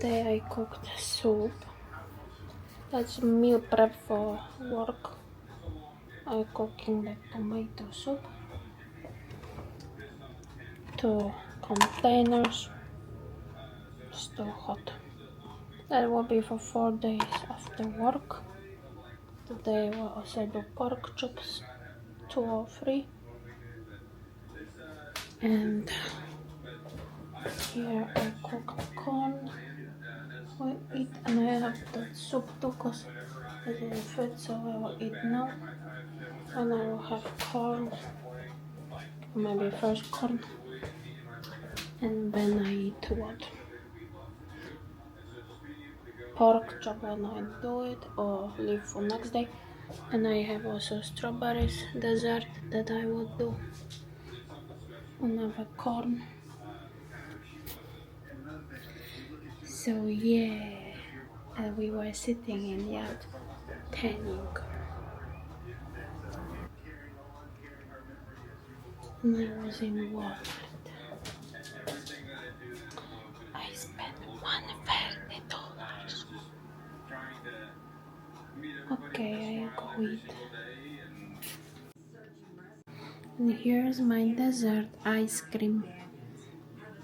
Today I cooked soup. That's meal prep for work. I'm cooking the tomato soup. 2 containers. Still hot. That will be for 4 days after work. Today we'll also do pork chops, 2 or 3. And here I cooked corn. We eat, and I have that soup too because it didn't fit, so I will eat now. And I will have corn, maybe first corn, and then I eat what? Pork chop when I do it, or leave for next day. And I have also strawberries dessert that I will do. Another corn. So yeah, and we were sitting in yard tanning. And I was in Walmart. I spent $130. Okay, I quit. And here's my dessert ice cream.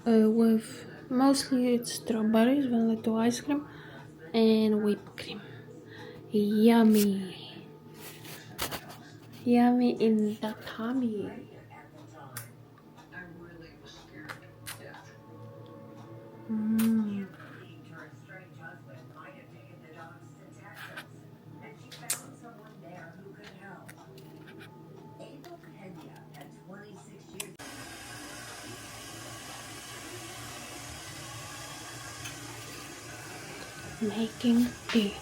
With mostly it's strawberries, vanilla ice cream, and whipped cream. Yummy. Yummy in the tummy. Making tea.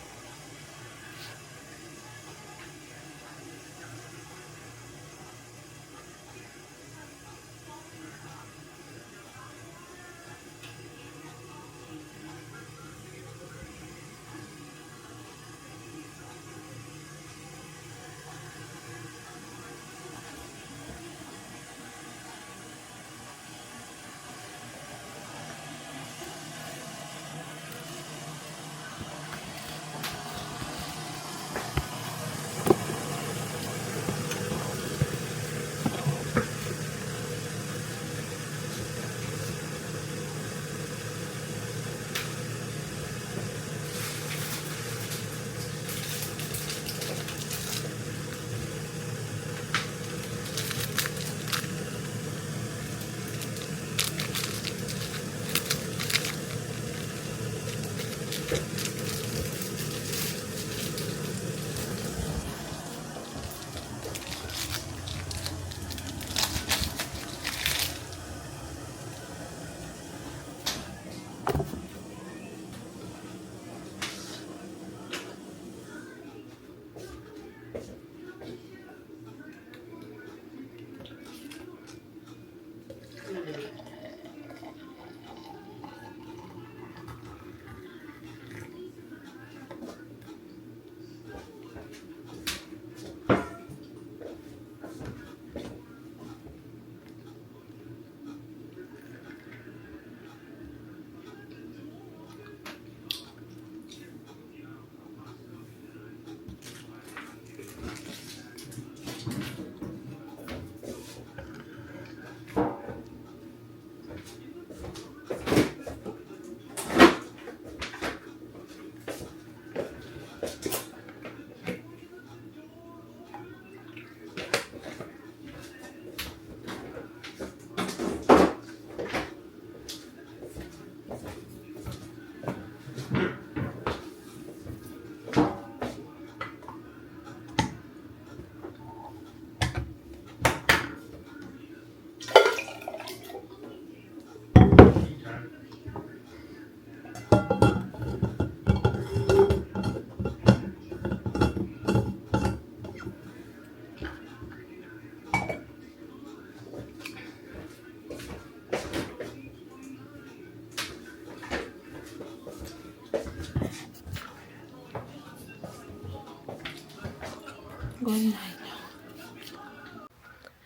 Good night.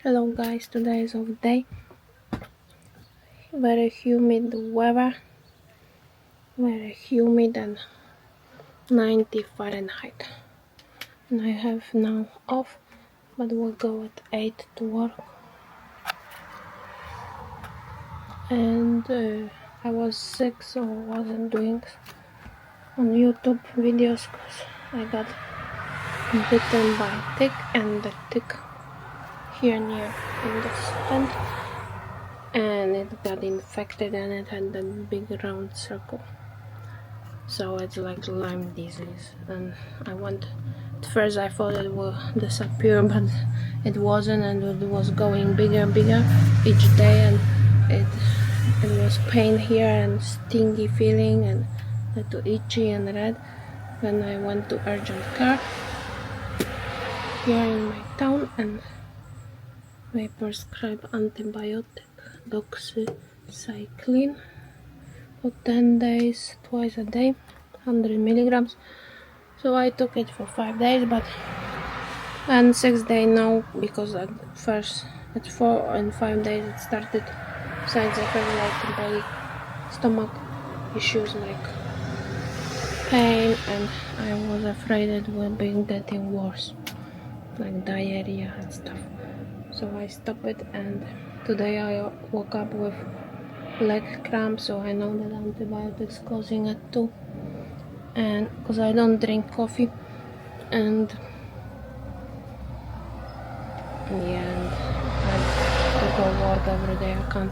Hello guys, today is off day. Very humid weather. very humid and 90 Fahrenheit. And I have now off, but we'll go at 8 to work. And I was sick, so I wasn't doing on YouTube videos because I got bitten by a tick, and the tick here near in this hand, and it got infected and it had a big round circle. So it's like Lyme disease, and at first I thought it would disappear, but it wasn't, and it was going bigger and bigger each day, and it was pain here and stingy feeling and a little itchy and red. Then I went to urgent care here in my town, and they prescribed antibiotic doxycycline for 10 days, twice a day, 100 milligrams. So I took it for 5 days, and 6th day now, because at 4 and 5 days it started signs of like belly, stomach issues like pain, and I was afraid it will be getting worse, like diarrhea and stuff. So I stopped it, and today I woke up with leg cramps, so I know that antibiotics causing it too. And because I don't drink coffee, and yeah, and I go work every day. I can't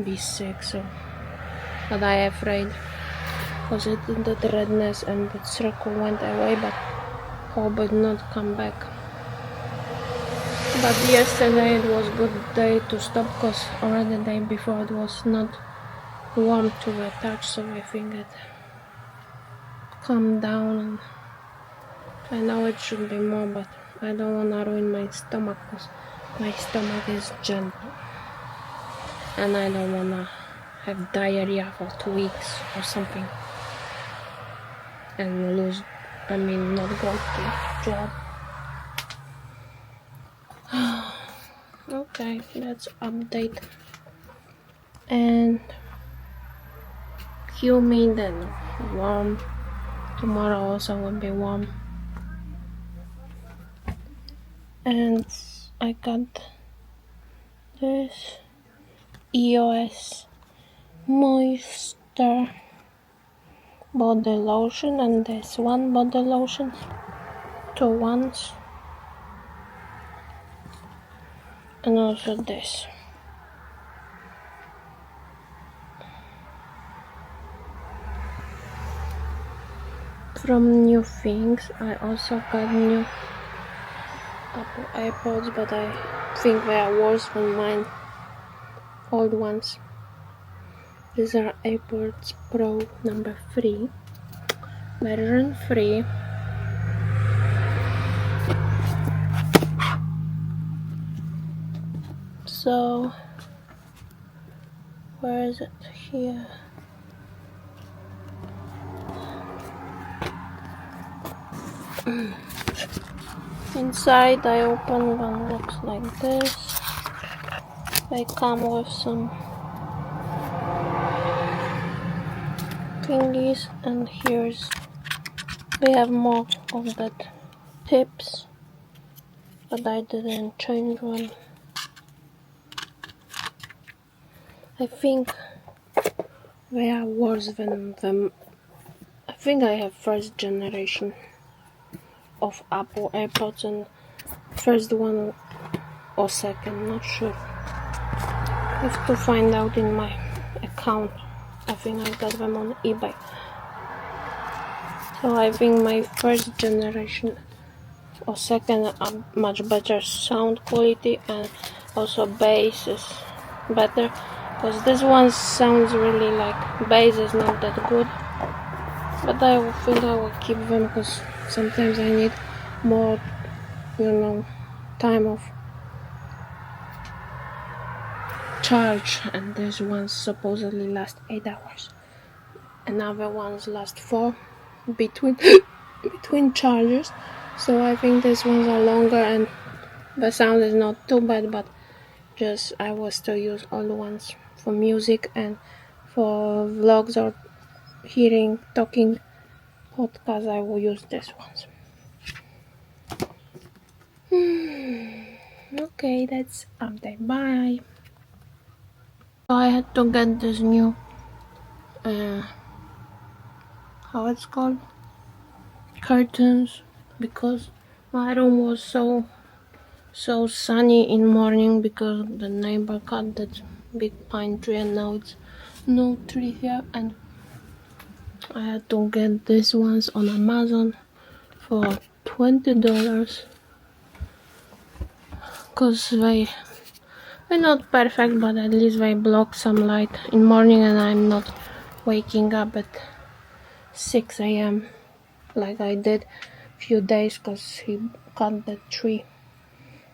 be sick, so but I am afraid because the redness and the circle went away, but hope it not come back. But yesterday it was good day to stop, because already the day before it was not warm to the touch, so I think it calmed down, and I know it should be more, but I don't want to ruin my stomach, because my stomach is gentle and I don't want to have diarrhea for 2 weeks or something and not go to job. Okay, that's update. And humid and warm. Tomorrow also will be warm. And I got this EOS Moisture body lotion, and this one body lotion, 2 ones, and also this. From new things, I also got new Apple AirPods, but I think they are worse than mine old ones. These are AirPods Pro number 3, version 3. So, where is it? Here. Inside, I open one, looks like this. They come with some thingies, and we have more of that tips, but I didn't change one. I think they are worse than them. I think I have first generation of Apple AirPods, and first one or second, not sure. I have to find out in my account. I think I got them on eBay. So I think my first generation or second are much better sound quality, and also bass is better, because this one sounds really like bass is not that good. But I think I will keep them, because sometimes I need more, time of charge, and this ones supposedly last 8 hours. Another ones last 4 between charges. So I think these ones are longer, and the sound is not too bad, but just I will still use old ones for music and for vlogs or talking podcast, I will use this ones. Okay, that's update. Bye. I had to get this new how it's called, curtains, because my room was so sunny in morning because the neighbor cut that big pine tree and now it's no tree here, and I had to get these ones on Amazon for $20 because they're not perfect, but at least they block some light in morning and I'm not waking up at 6 a.m. like I did few days because he cut the tree.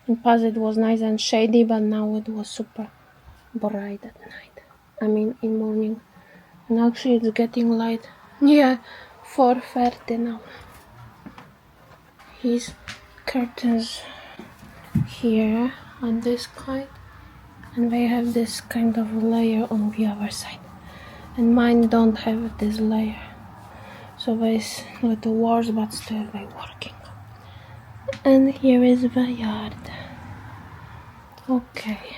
In past it was nice and shady, but now it was super bright at night. I mean in morning. And actually it's getting light. Yeah, 4:30 now. His curtains here on this kind, and they have this kind of layer on the other side. And mine don't have this layer. So there's little wars, but still they're working. And here is the yard. Okay.